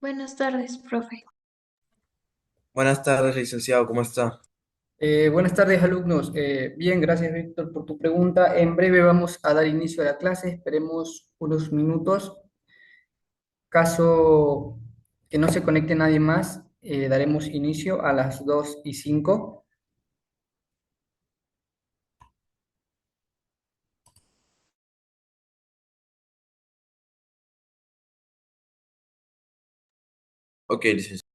Buenas tardes, profe. Buenas tardes, licenciado, ¿cómo está? Buenas tardes, alumnos. Bien, gracias, Víctor, por tu pregunta. En breve vamos a dar inicio a la clase. Esperemos unos minutos. Caso que no se conecte nadie más, daremos inicio a las 2:05. Ok, licenciado.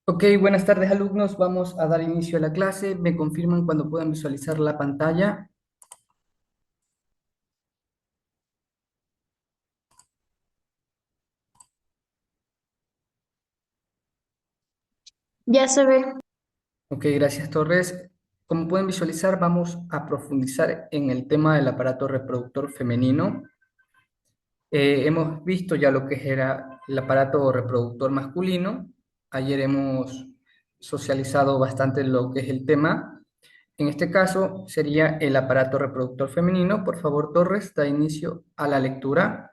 Ok, buenas tardes, alumnos. Vamos a dar inicio a la clase. ¿Me confirman cuando puedan visualizar la pantalla? Ya se ve. Ok, gracias, Torres. Como pueden visualizar, vamos a profundizar en el tema del aparato reproductor femenino. Hemos visto ya lo que era el aparato reproductor masculino. Ayer hemos socializado bastante lo que es el tema. En este caso sería el aparato reproductor femenino. Por favor, Torres, da inicio a la lectura.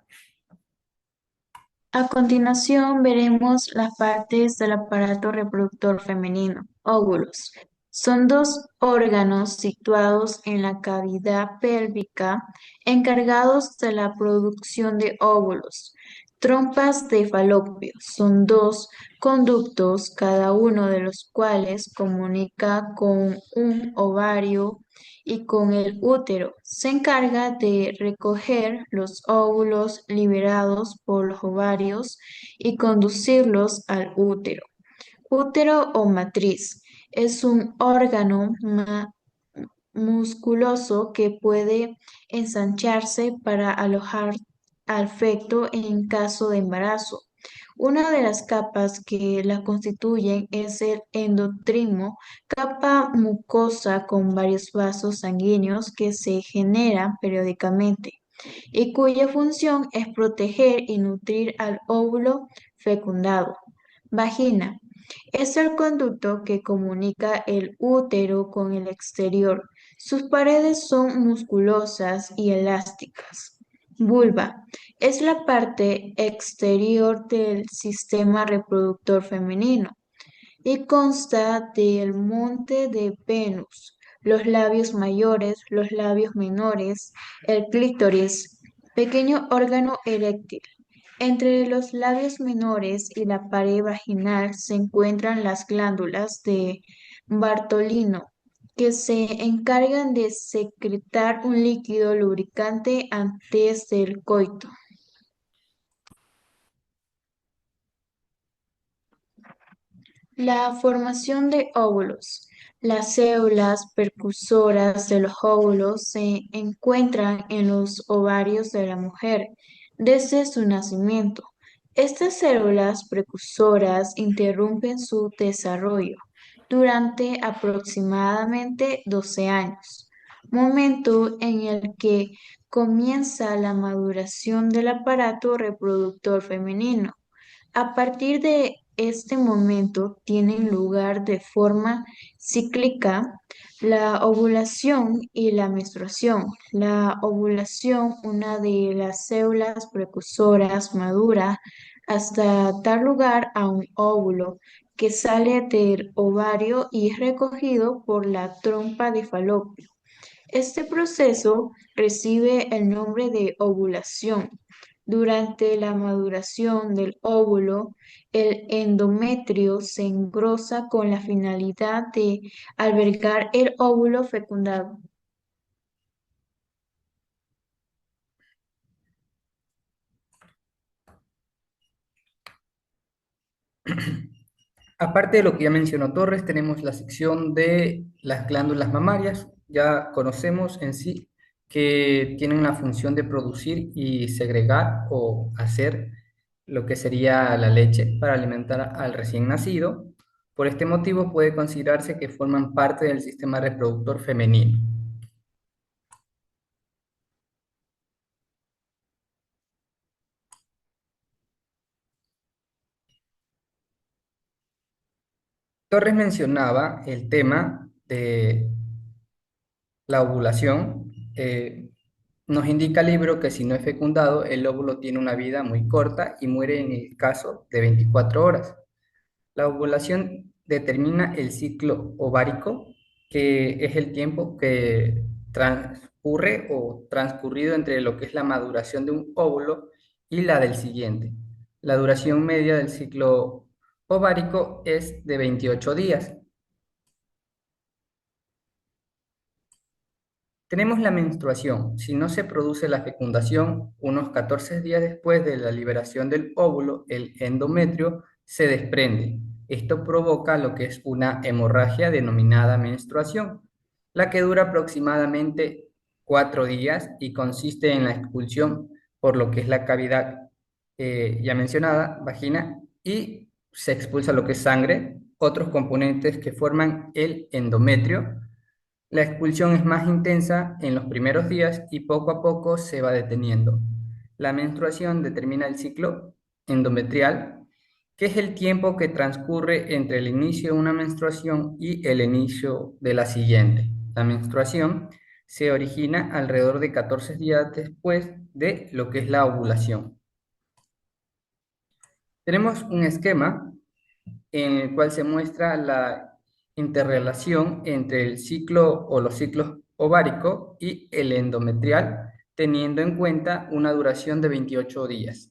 A continuación veremos las partes del aparato reproductor femenino, óvulos. Son dos órganos situados en la cavidad pélvica encargados de la producción de óvulos. Trompas de falopio son dos conductos, cada uno de los cuales comunica con un ovario y con el útero. Se encarga de recoger los óvulos liberados por los ovarios y conducirlos al útero. Útero o matriz es un órgano musculoso que puede ensancharse para alojar al feto en caso de embarazo. Una de las capas que la constituyen es el endotrimo, capa mucosa con varios vasos sanguíneos que se generan periódicamente y cuya función es proteger y nutrir al óvulo fecundado. Vagina. Es el conducto que comunica el útero con el exterior. Sus paredes son musculosas y elásticas. Vulva. Es la parte exterior del sistema reproductor femenino y consta del monte de Venus, los labios mayores, los labios menores, el clítoris, pequeño órgano eréctil. Entre los labios menores y la pared vaginal se encuentran las glándulas de Bartolino, que se encargan de secretar un líquido lubricante antes del coito. La formación de óvulos. Las células precursoras de los óvulos se encuentran en los ovarios de la mujer desde su nacimiento. Estas células precursoras interrumpen su desarrollo durante aproximadamente 12 años, momento en el que comienza la maduración del aparato reproductor femenino. A partir de este momento tienen lugar de forma cíclica la ovulación y la menstruación. La ovulación, una de las células precursoras madura hasta dar lugar a un óvulo que sale del ovario y es recogido por la trompa de falopio. Este proceso recibe el nombre de ovulación. Durante la maduración del óvulo, el endometrio se engrosa con la finalidad de albergar el óvulo fecundado. Aparte de lo que ya mencionó Torres, tenemos la sección de las glándulas mamarias. Ya conocemos en sí que tienen la función de producir y segregar o hacer lo que sería la leche para alimentar al recién nacido. Por este motivo puede considerarse que forman parte del sistema reproductor femenino. Torres mencionaba el tema de la ovulación. Nos indica el libro que si no es fecundado, el óvulo tiene una vida muy corta y muere en el caso de 24 horas. La ovulación determina el ciclo ovárico, que es el tiempo que transcurre o transcurrido entre lo que es la maduración de un óvulo y la del siguiente. La duración media del ciclo ovárico es de 28 días. Tenemos la menstruación. Si no se produce la fecundación, unos 14 días después de la liberación del óvulo, el endometrio se desprende. Esto provoca lo que es una hemorragia denominada menstruación, la que dura aproximadamente 4 días y consiste en la expulsión por lo que es la cavidad ya mencionada, vagina, y se expulsa lo que es sangre, otros componentes que forman el endometrio. La expulsión es más intensa en los primeros días y poco a poco se va deteniendo. La menstruación determina el ciclo endometrial, que es el tiempo que transcurre entre el inicio de una menstruación y el inicio de la siguiente. la menstruación se origina alrededor de 14 días después de lo que es la ovulación. Tenemos un esquema en el cual se muestra la interrelación entre el ciclo o los ciclos ovárico y el endometrial, teniendo en cuenta una duración de 28 días.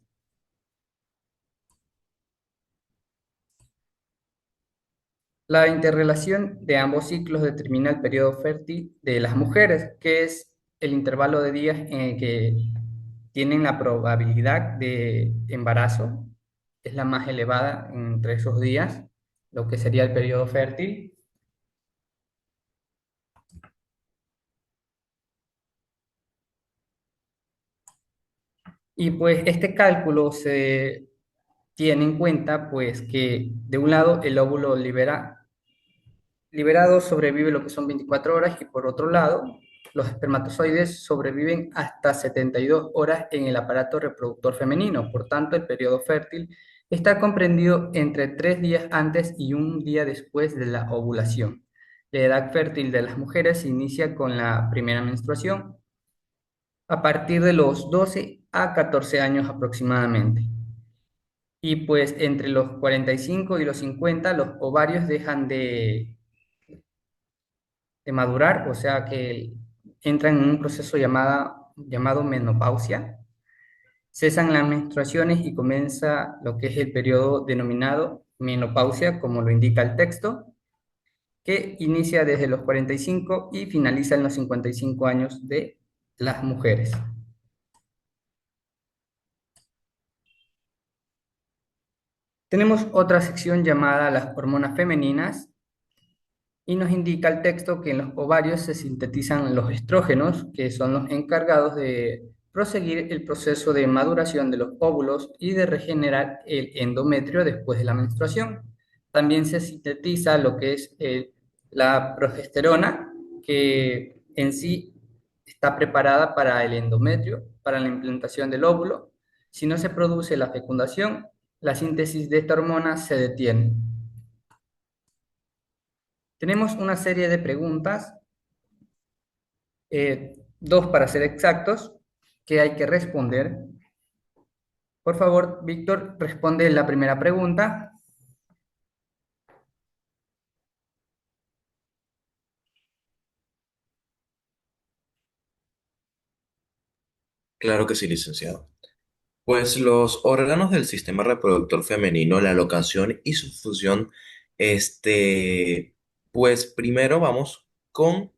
La interrelación de ambos ciclos determina el periodo fértil de las mujeres, que es el intervalo de días en el que tienen la probabilidad de embarazo, es la más elevada entre esos días, lo que sería el periodo fértil. Y pues este cálculo se tiene en cuenta pues que de un lado el óvulo liberado sobrevive lo que son 24 horas y por otro lado los espermatozoides sobreviven hasta 72 horas en el aparato reproductor femenino. Por tanto, el periodo fértil está comprendido entre 3 días antes y un día después de la ovulación. La edad fértil de las mujeres se inicia con la primera menstruación a partir de los 12 a 14 años aproximadamente. Y pues entre los 45 y los 50 los ovarios dejan de madurar, o sea que entran en un proceso llamado menopausia, cesan las menstruaciones y comienza lo que es el periodo denominado menopausia, como lo indica el texto, que inicia desde los 45 y finaliza en los 55 años de las mujeres. Tenemos otra sección llamada las hormonas femeninas, y nos indica el texto que en los ovarios se sintetizan los estrógenos, que son los encargados de proseguir el proceso de maduración de los óvulos y de regenerar el endometrio después de la menstruación. También se sintetiza lo que es la progesterona, que en sí está preparada para el endometrio, para la implantación del óvulo. Si no se produce la fecundación, la síntesis de esta hormona se detiene. Tenemos una serie de preguntas, dos para ser exactos, que hay que responder. Por favor, Víctor, responde la primera pregunta. Claro que sí, licenciado. Pues los órganos del sistema reproductor femenino, la locación y su función, pues primero vamos con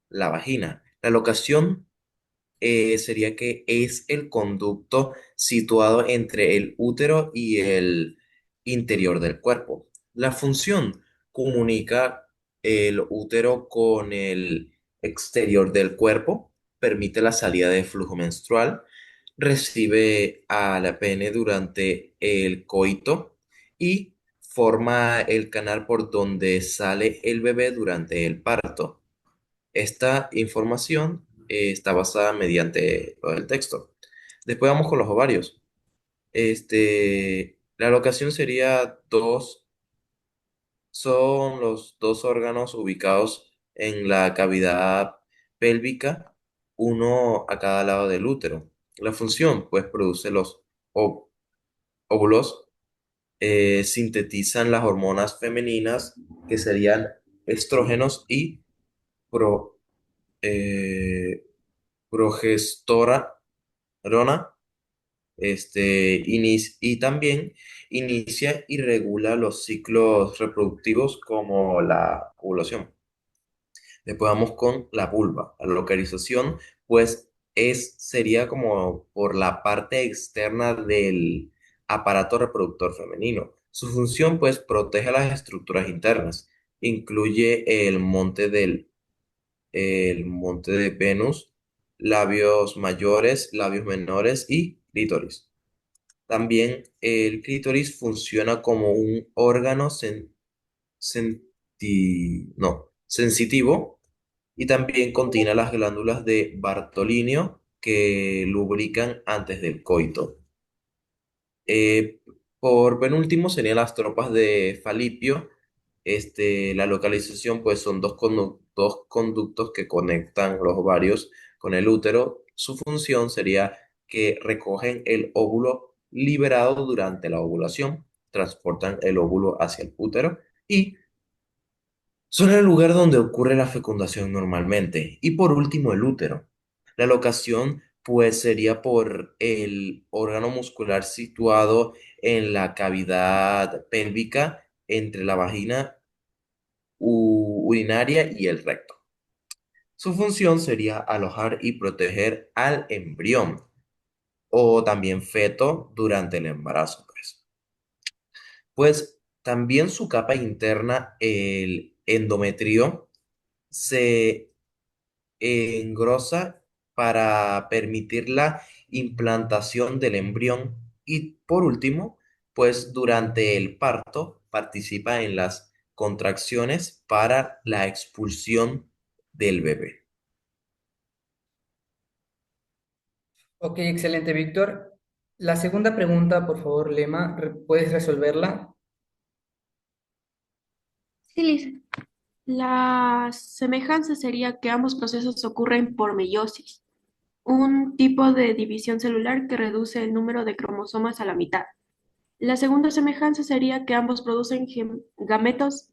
la vagina. La locación sería que es el conducto situado entre el útero y el interior del cuerpo. La función comunica el útero con el exterior del cuerpo, permite la salida de flujo menstrual, recibe a la pene durante el coito y forma el canal por donde sale el bebé durante el parto. Esta información está basada mediante lo del texto. Después vamos con los ovarios. La locación sería dos, son los dos órganos ubicados en la cavidad pélvica, uno a cada lado del útero. La función, pues, produce los ó- óvulos, sintetizan las hormonas femeninas, que serían estrógenos y pro, eh, progestora, Rona, y también inicia y regula los ciclos reproductivos como la ovulación. Después vamos con la vulva. La localización, pues, sería como por la parte externa del aparato reproductor femenino. Su función, pues, protege las estructuras internas. Incluye el monte de Venus, labios mayores, labios menores y clítoris. También el clítoris funciona como un órgano sensitivo y también contiene las glándulas de Bartolinio que lubrican antes del coito. Eh, por penúltimo serían las tropas de Falipio, La localización, pues son dos conductos que conectan los ovarios con el útero. Su función sería que recogen el óvulo liberado durante la ovulación, transportan el óvulo hacia el útero y son el lugar donde ocurre la fecundación normalmente. Y por último, el útero. La locación, pues, sería por el órgano muscular situado en la cavidad pélvica entre la vagina urinaria y el recto. Su función sería alojar y proteger al embrión o también feto durante el embarazo, pues también su capa interna, el endometrio, se engrosa para permitir la implantación del embrión y por último, pues durante el parto participa en las contracciones para la expulsión del bebé. Ok, excelente, Víctor. La segunda pregunta, por favor, Lema, ¿puedes resolverla? Sí, Liz. La semejanza sería que ambos procesos ocurren por meiosis, un tipo de división celular que reduce el número de cromosomas a la mitad. La segunda semejanza sería que ambos producen gametos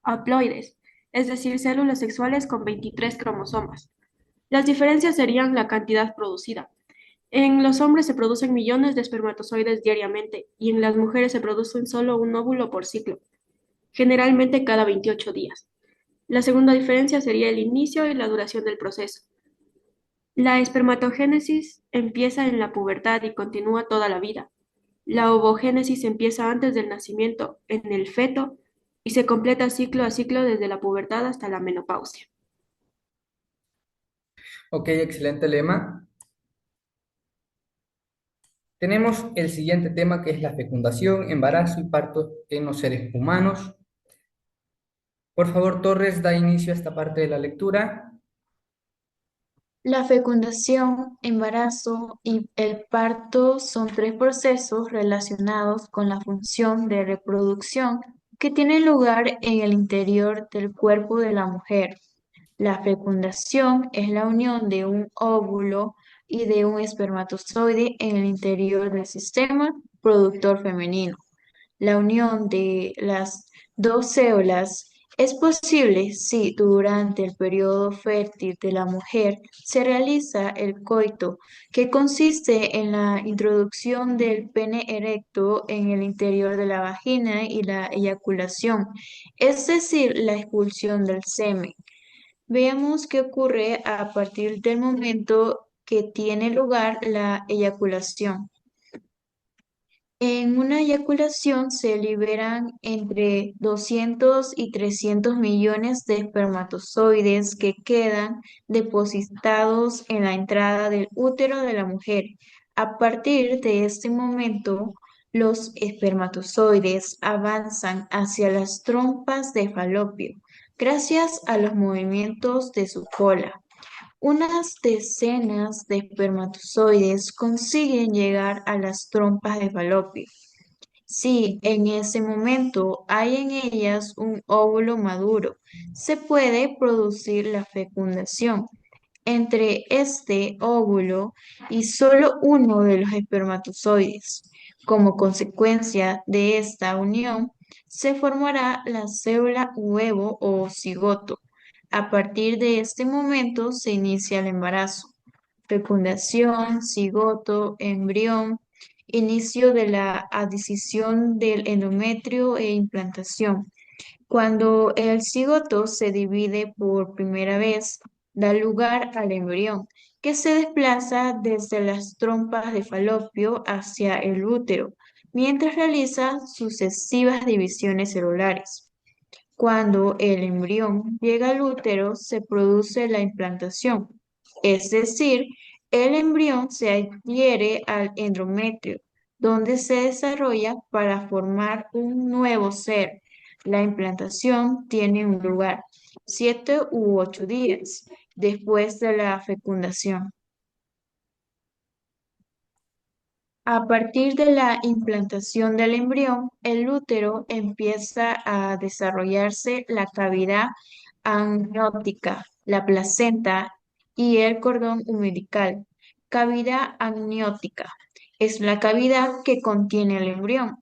haploides, es decir, células sexuales con 23 cromosomas. Las diferencias serían la cantidad producida. En los hombres se producen millones de espermatozoides diariamente y en las mujeres se producen solo un óvulo por ciclo, generalmente cada 28 días. La segunda diferencia sería el inicio y la duración del proceso. La espermatogénesis empieza en la pubertad y continúa toda la vida. La ovogénesis empieza antes del nacimiento, en el feto, y se completa ciclo a ciclo desde la pubertad hasta la menopausia. Ok, excelente, Lema. Tenemos el siguiente tema que es la fecundación, embarazo y parto en los seres humanos. Por favor, Torres, da inicio a esta parte de la lectura. La fecundación, embarazo y el parto son tres procesos relacionados con la función de reproducción que tienen lugar en el interior del cuerpo de la mujer. La fecundación es la unión de un óvulo y de un espermatozoide en el interior del sistema productor femenino. La unión de las dos células es posible si durante el periodo fértil de la mujer se realiza el coito, que consiste en la introducción del pene erecto en el interior de la vagina y la eyaculación, es decir, la expulsión del semen. Veamos qué ocurre a partir del momento que tiene lugar la eyaculación. En una eyaculación se liberan entre 200 y 300 millones de espermatozoides que quedan depositados en la entrada del útero de la mujer. A partir de este momento, los espermatozoides avanzan hacia las trompas de falopio gracias a los movimientos de su cola. Unas decenas de espermatozoides consiguen llegar a las trompas de falopio. Si en ese momento hay en ellas un óvulo maduro, se puede producir la fecundación entre este óvulo y solo uno de los espermatozoides. Como consecuencia de esta unión, se formará la célula huevo o cigoto. A partir de este momento se inicia el embarazo, fecundación, cigoto, embrión, inicio de la adquisición del endometrio e implantación. Cuando el cigoto se divide por primera vez, da lugar al embrión, que se desplaza desde las trompas de falopio hacia el útero, mientras realiza sucesivas divisiones celulares. Cuando el embrión llega al útero, se produce la implantación, es decir, el embrión se adhiere al endometrio, donde se desarrolla para formar un nuevo ser. La implantación tiene un lugar 7 u 8 días después de la fecundación. A partir de la implantación del embrión, el útero empieza a desarrollarse la cavidad amniótica, la placenta y el cordón umbilical. Cavidad amniótica es la cavidad que contiene el embrión.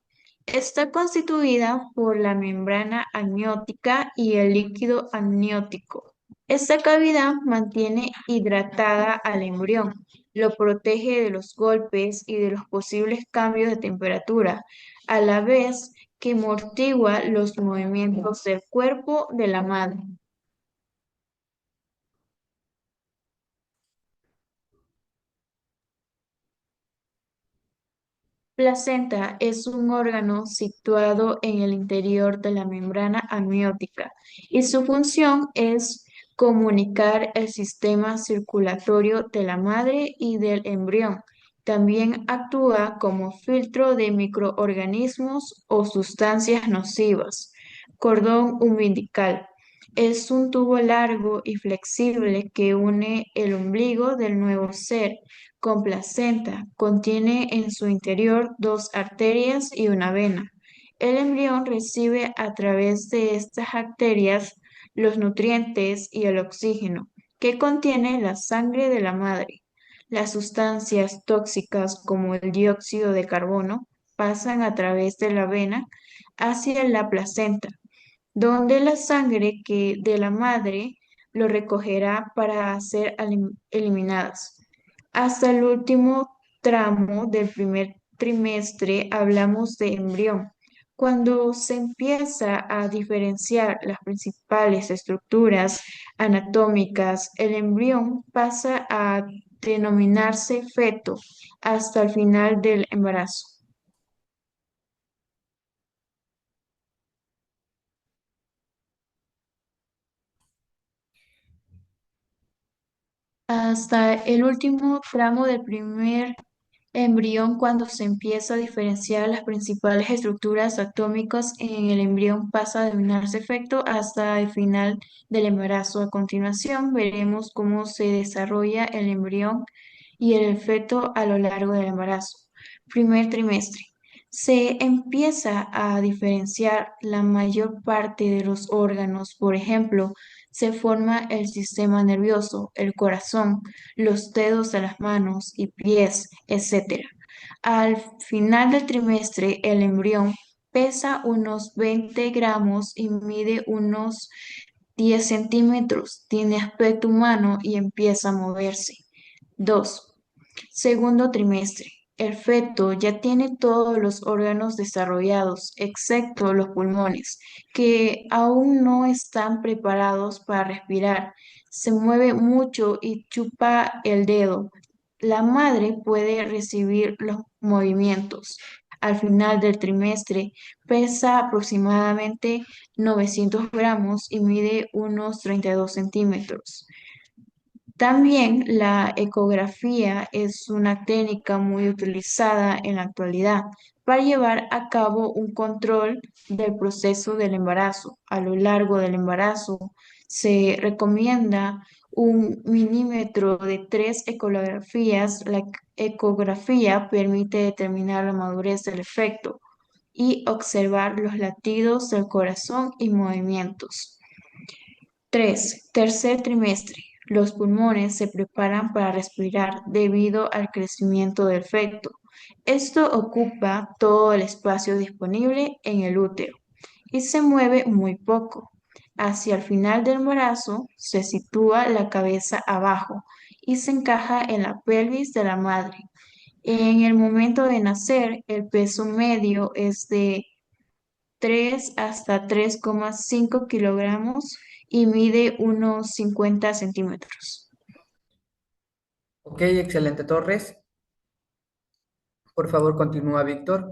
Está constituida por la membrana amniótica y el líquido amniótico. Esta cavidad mantiene hidratada al embrión, lo protege de los golpes y de los posibles cambios de temperatura, a la vez que amortigua los movimientos del cuerpo de la madre. Placenta es un órgano situado en el interior de la membrana amniótica y su función es comunicar el sistema circulatorio de la madre y del embrión. También actúa como filtro de microorganismos o sustancias nocivas. Cordón umbilical. Es un tubo largo y flexible que une el ombligo del nuevo ser con placenta. Contiene en su interior dos arterias y una vena. El embrión recibe a través de estas arterias los nutrientes y el oxígeno que contiene la sangre de la madre. Las sustancias tóxicas como el dióxido de carbono pasan a través de la vena hacia la placenta, donde la sangre que de la madre lo recogerá para ser eliminadas. Hasta el último tramo del primer trimestre hablamos de embrión. Cuando se empieza a diferenciar las principales estructuras anatómicas, el embrión pasa a denominarse feto hasta el final del embarazo. Hasta el último tramo del primer embrión, cuando se empieza a diferenciar las principales estructuras atómicas en el embrión, pasa a denominarse efecto hasta el final del embarazo. A continuación, veremos cómo se desarrolla el embrión y el feto a lo largo del embarazo. Primer trimestre. Se empieza a diferenciar la mayor parte de los órganos. Por ejemplo, se forma el sistema nervioso, el corazón, los dedos de las manos y pies, etc. Al final del trimestre, el embrión pesa unos 20 gramos y mide unos 10 centímetros. Tiene aspecto humano y empieza a moverse. 2. Segundo trimestre. El feto ya tiene todos los órganos desarrollados, excepto los pulmones, que aún no están preparados para respirar. Se mueve mucho y chupa el dedo. La madre puede recibir los movimientos. Al final del trimestre pesa aproximadamente 900 gramos y mide unos 32 centímetros. También la ecografía es una técnica muy utilizada en la actualidad para llevar a cabo un control del proceso del embarazo. A lo largo del embarazo se recomienda un milímetro de 3 ecografías. La ecografía permite determinar la madurez del efecto y observar los latidos del corazón y movimientos. 3. Tercer trimestre. Los pulmones se preparan para respirar debido al crecimiento del feto. Esto ocupa todo el espacio disponible en el útero y se mueve muy poco. Hacia el final del embarazo se sitúa la cabeza abajo y se encaja en la pelvis de la madre. En el momento de nacer, el peso medio es de 3 hasta 3,5 kilogramos y mide unos 50 centímetros. Ok, excelente, Torres. Por favor, continúa, Víctor.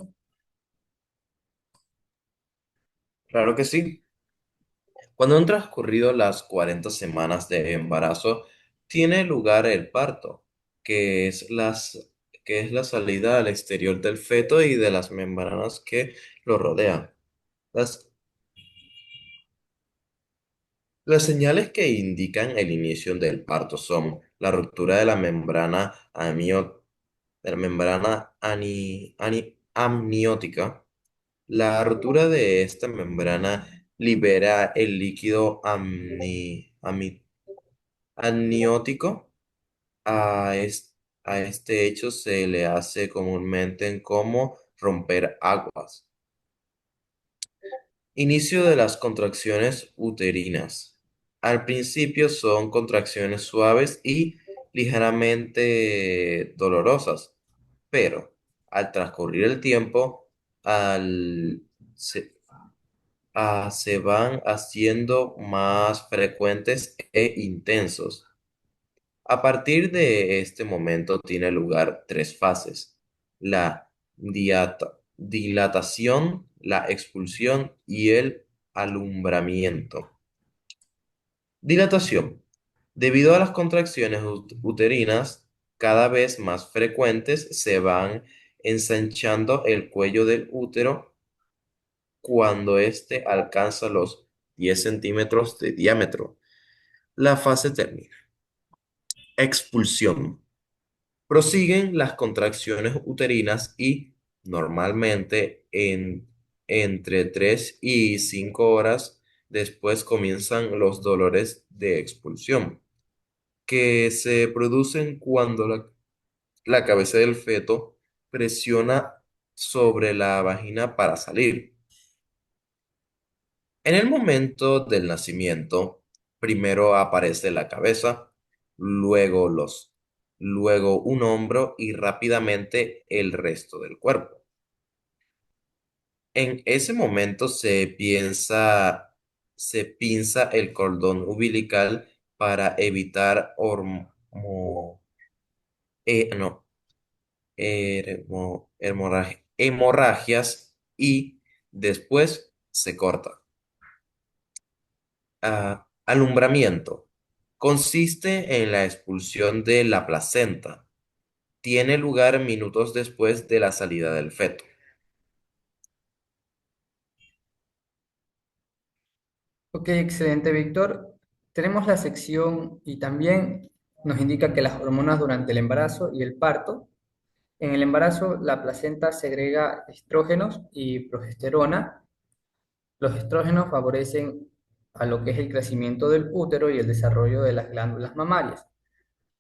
Claro que sí. Cuando han transcurrido las 40 semanas de embarazo, tiene lugar el parto, que es que es la salida al exterior del feto y de las membranas que lo rodean. Las, las señales que indican el inicio del parto son la ruptura de la membrana de la membrana amniótica. La rotura de esta membrana libera el líquido amniótico. A, a este hecho se le hace comúnmente en como romper aguas. Inicio de las contracciones uterinas. Al principio son contracciones suaves y ligeramente dolorosas, pero al transcurrir el tiempo, al, se, se van haciendo más frecuentes e intensos. A partir de este momento tiene lugar tres fases: la dilatación, la expulsión y el alumbramiento. Dilatación. Debido a las contracciones uterinas cada vez más frecuentes, se van ensanchando el cuello del útero cuando éste alcanza los 10 centímetros de diámetro. La fase termina. Expulsión. Prosiguen las contracciones uterinas y normalmente entre 3 y 5 horas después comienzan los dolores de expulsión, que se producen cuando la cabeza del feto presiona sobre la vagina para salir. En el momento del nacimiento, primero aparece la cabeza, luego luego un hombro y rápidamente el resto del cuerpo. En ese momento se pinza el cordón umbilical para evitar no, hemorragias y después se corta. Alumbramiento. Consiste en la expulsión de la placenta. Tiene lugar minutos después de la salida del feto. Ok, excelente, Víctor. Tenemos la sección y también nos indica que las hormonas durante el embarazo y el parto. En el embarazo, la placenta segrega estrógenos y progesterona. Los estrógenos favorecen a lo que es el crecimiento del útero y el desarrollo de las glándulas mamarias.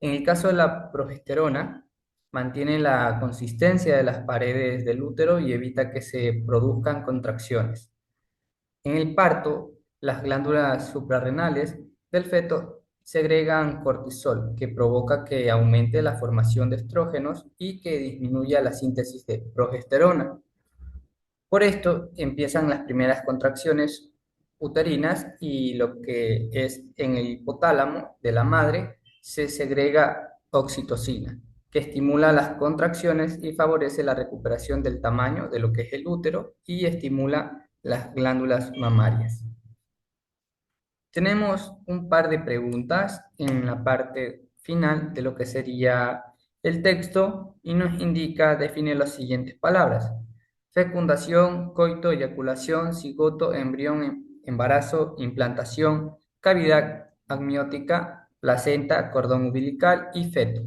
En el caso de la progesterona, mantiene la consistencia de las paredes del útero y evita que se produzcan contracciones. En el parto, las glándulas suprarrenales del feto segregan cortisol, que provoca que aumente la formación de estrógenos y que disminuya la síntesis de progesterona. Por esto empiezan las primeras contracciones uterinas y lo que es en el hipotálamo de la madre se segrega oxitocina, que estimula las contracciones y favorece la recuperación del tamaño de lo que es el útero y estimula las glándulas mamarias. Tenemos un par de preguntas en la parte final de lo que sería el texto y nos indica, define las siguientes palabras: fecundación, coito, eyaculación, cigoto, embrión, embarazo, implantación, cavidad amniótica, placenta, cordón umbilical y feto.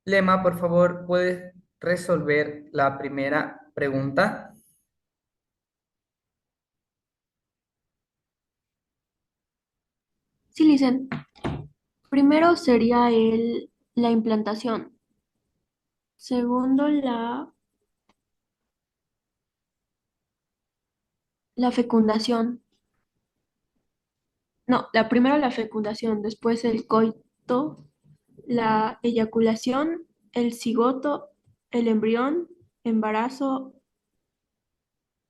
Lema, por favor, ¿puedes resolver la primera pregunta? Sí, Licen. Primero sería la implantación. Segundo, la fecundación. No, la primero la fecundación, después el coito, la eyaculación, el cigoto, el embrión, embarazo,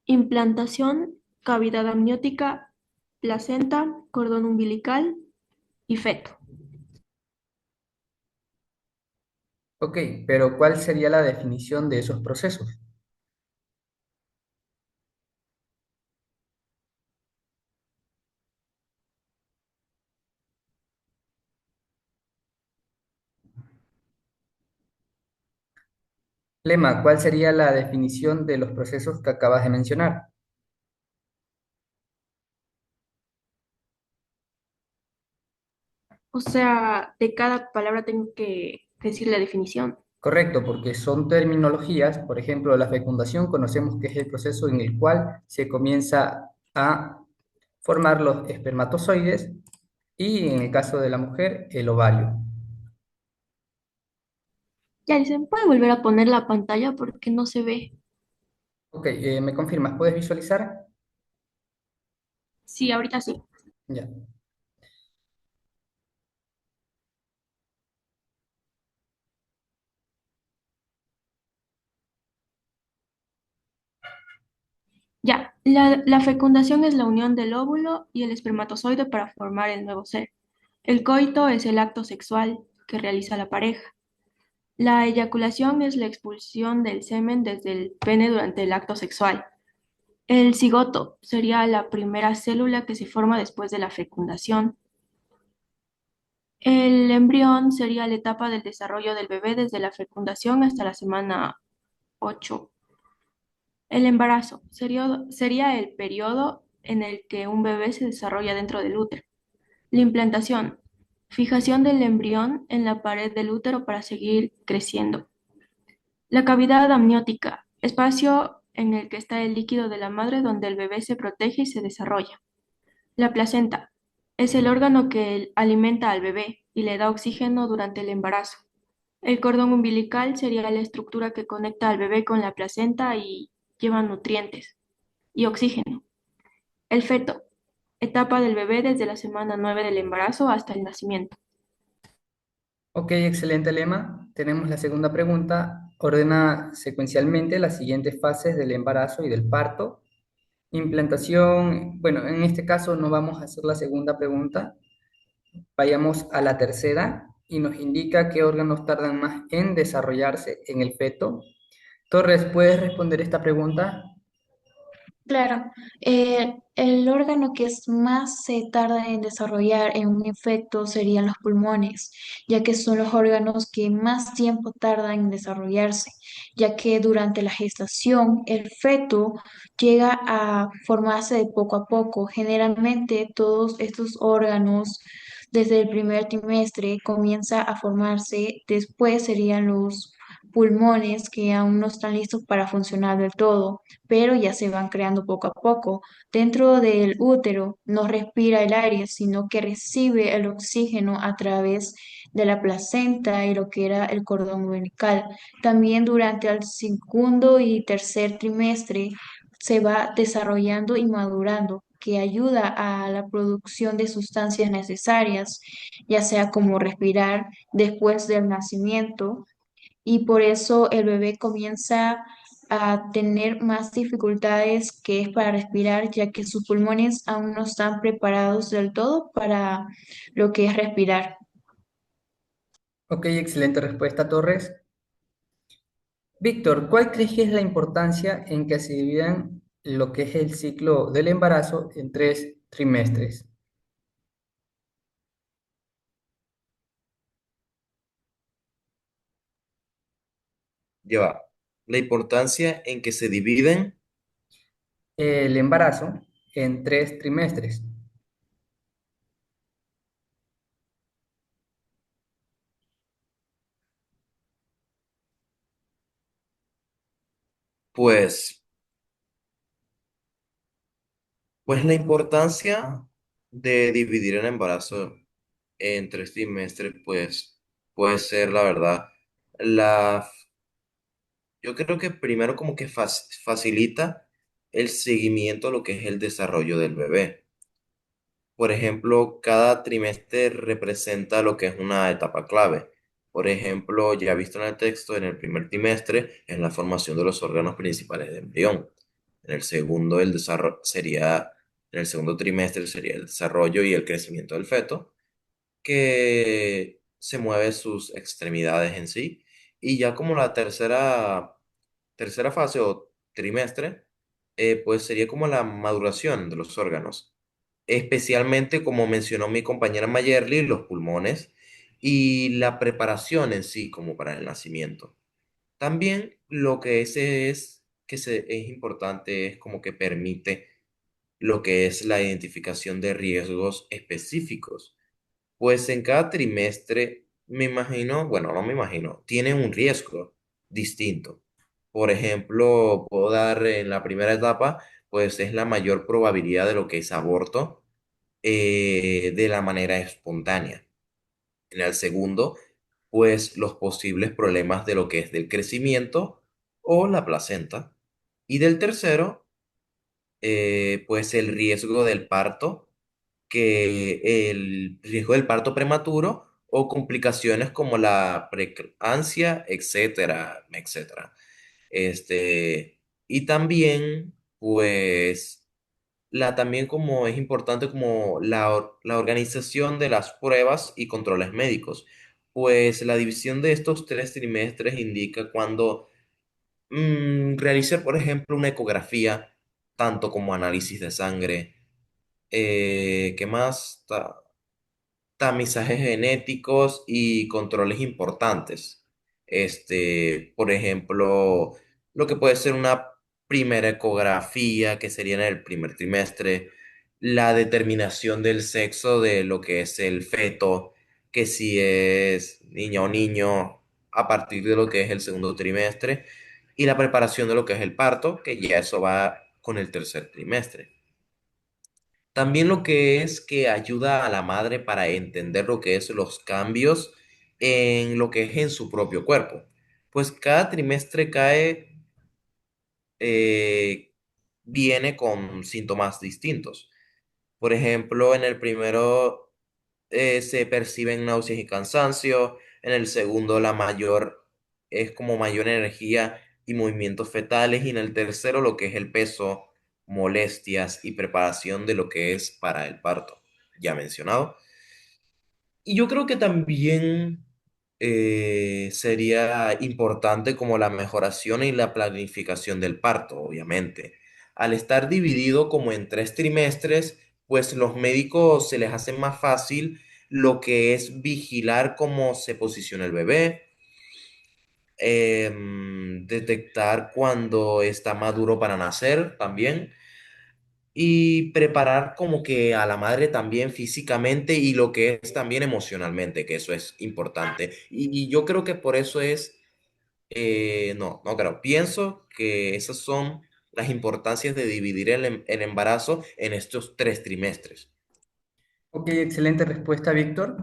implantación, cavidad amniótica, placenta, cordón umbilical y feto. Ok, pero ¿cuál sería la definición de esos procesos? Lema, ¿cuál sería la definición de los procesos que acabas de mencionar? O sea, de cada palabra tengo que decir la definición. Correcto, porque son terminologías, por ejemplo, la fecundación conocemos que es el proceso en el cual se comienza a formar los espermatozoides y en el caso de la mujer, el ovario. Ya, dicen, ¿puede volver a poner la pantalla porque no se ve? Ok, ¿me confirmas? ¿Puedes visualizar? Sí, ahorita sí. Ya. Ya, la fecundación es la unión del óvulo y el espermatozoide para formar el nuevo ser. El coito es el acto sexual que realiza la pareja. La eyaculación es la expulsión del semen desde el pene durante el acto sexual. El cigoto sería la primera célula que se forma después de la fecundación. El embrión sería la etapa del desarrollo del bebé desde la fecundación hasta la semana 8. El embarazo sería el periodo en el que un bebé se desarrolla dentro del útero. La implantación, fijación del embrión en la pared del útero para seguir creciendo. La cavidad amniótica, espacio en el que está el líquido de la madre donde el bebé se protege y se desarrolla. La placenta, es el órgano que alimenta al bebé y le da oxígeno durante el embarazo. El cordón umbilical sería la estructura que conecta al bebé con la placenta y lleva nutrientes y oxígeno. El feto, etapa del bebé desde la semana 9 del embarazo hasta el nacimiento. Ok, excelente lema. Tenemos la segunda pregunta. Ordena secuencialmente las siguientes fases del embarazo y del parto. Implantación, bueno, en este caso no vamos a hacer la segunda pregunta. Vayamos a la tercera y nos indica qué órganos tardan más en desarrollarse en el feto. Torres, ¿puedes responder esta pregunta? Claro, el órgano que más se tarda en desarrollar en un efecto serían los pulmones, ya que son los órganos que más tiempo tardan en desarrollarse, ya que durante la gestación el feto llega a formarse de poco a poco. Generalmente todos estos órganos desde el primer trimestre comienza a formarse, después serían los pulmones que aún no están listos para funcionar del todo, pero ya se van creando poco a poco. Dentro del útero no respira el aire, sino que recibe el oxígeno a través de la placenta y lo que era el cordón umbilical. También durante el segundo y tercer trimestre se va desarrollando y madurando, que ayuda a la producción de sustancias necesarias, ya sea como respirar después del nacimiento, y por eso el bebé comienza a tener más dificultades que es para respirar, ya que sus pulmones aún no están preparados del todo para lo que es respirar. Ok, excelente respuesta, Torres. Víctor, ¿cuál crees que es la importancia en que se dividan lo que es el ciclo del embarazo en 3 trimestres? Lleva la importancia en que se dividen, El embarazo en 3 trimestres. pues, pues la importancia de dividir el embarazo en 3 trimestres, pues puede ser, la verdad, la, yo creo que primero como que facilita el seguimiento a lo que es el desarrollo del bebé. Por ejemplo, cada trimestre representa lo que es una etapa clave. Por ejemplo, ya visto en el texto, en el primer trimestre es la formación de los órganos principales del embrión. En el segundo, el desarrollo sería, en el segundo trimestre sería el desarrollo y el crecimiento del feto, que se mueve sus extremidades en sí. Y ya como la tercera fase o trimestre, pues sería como la maduración de los órganos, especialmente como mencionó mi compañera Mayerly, los pulmones y la preparación en sí como para el nacimiento. También lo que es importante es como que permite lo que es la identificación de riesgos específicos, pues en cada trimestre me imagino, bueno, no me imagino, tiene un riesgo distinto. Por ejemplo, puedo dar en la primera etapa, pues es la mayor probabilidad de lo que es aborto de la manera espontánea. En el segundo, pues los posibles problemas de lo que es del crecimiento o la placenta. Y del tercero, pues el riesgo del parto, que el riesgo del parto prematuro o complicaciones como la preeclampsia, etcétera, etcétera. Y también, pues, también como es importante como la organización de las pruebas y controles médicos. Pues la división de estos 3 trimestres indica cuando realizar, por ejemplo, una ecografía, tanto como análisis de sangre. ¿Qué más? Tamizajes genéticos y controles importantes. Por ejemplo, lo que puede ser una primera ecografía, que sería en el primer trimestre, la determinación del sexo de lo que es el feto, que si es niña o niño, a partir de lo que es el segundo trimestre, y la preparación de lo que es el parto, que ya eso va con el tercer trimestre. También lo que es que ayuda a la madre para entender lo que es los cambios en lo que es en su propio cuerpo. Pues cada trimestre eh, viene con síntomas distintos. Por ejemplo, en el primero se perciben náuseas y cansancio. En el segundo la mayor es como mayor energía y movimientos fetales. Y en el tercero lo que es el peso, molestias y preparación de lo que es para el parto, ya mencionado. Y yo creo que también sería importante como la mejoración y la planificación del parto, obviamente. Al estar dividido como en 3 trimestres, pues los médicos se les hace más fácil lo que es vigilar cómo se posiciona el bebé, detectar cuando está maduro para nacer también y preparar como que a la madre también físicamente y lo que es también emocionalmente, que eso es importante. Y yo creo que por eso es, no creo, pienso que esas son las importancias de dividir el embarazo en estos 3 trimestres. Ok, excelente respuesta, Víctor.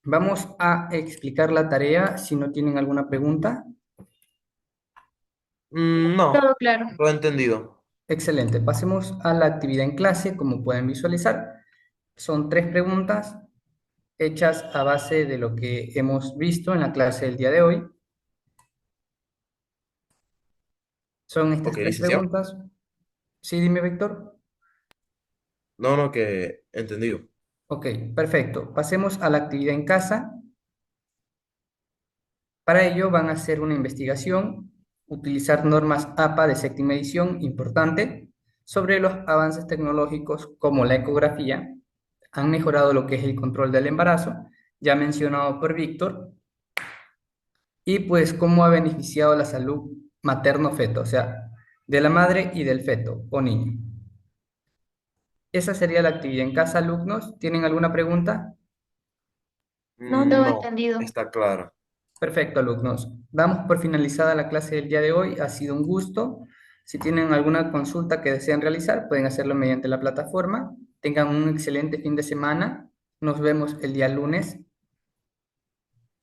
Vamos a explicar la tarea si no tienen alguna pregunta. No, Todo claro. lo he entendido. Excelente. Pasemos a la actividad en clase. Como pueden visualizar, son 3 preguntas hechas a base de lo que hemos visto en la clase del día de hoy. Son Ok, estas tres licenciado. preguntas. Sí, dime, Víctor. No, que entendido. Ok, perfecto. Pasemos a la actividad en casa. Para ello van a hacer una investigación, utilizar normas APA de séptima edición, importante, sobre los avances tecnológicos como la ecografía. Han mejorado lo que es el control del embarazo, ya mencionado por Víctor, y pues cómo ha beneficiado la salud materno-feto, o sea, de la madre y del feto o niño. Esa sería la actividad en casa, alumnos. ¿Tienen alguna pregunta? No, no. Todo No, entendido. está claro. Perfecto, alumnos. Damos por finalizada la clase del día de hoy. Ha sido un gusto. Si tienen alguna consulta que desean realizar, pueden hacerlo mediante la plataforma. Tengan un excelente fin de semana. Nos vemos el día lunes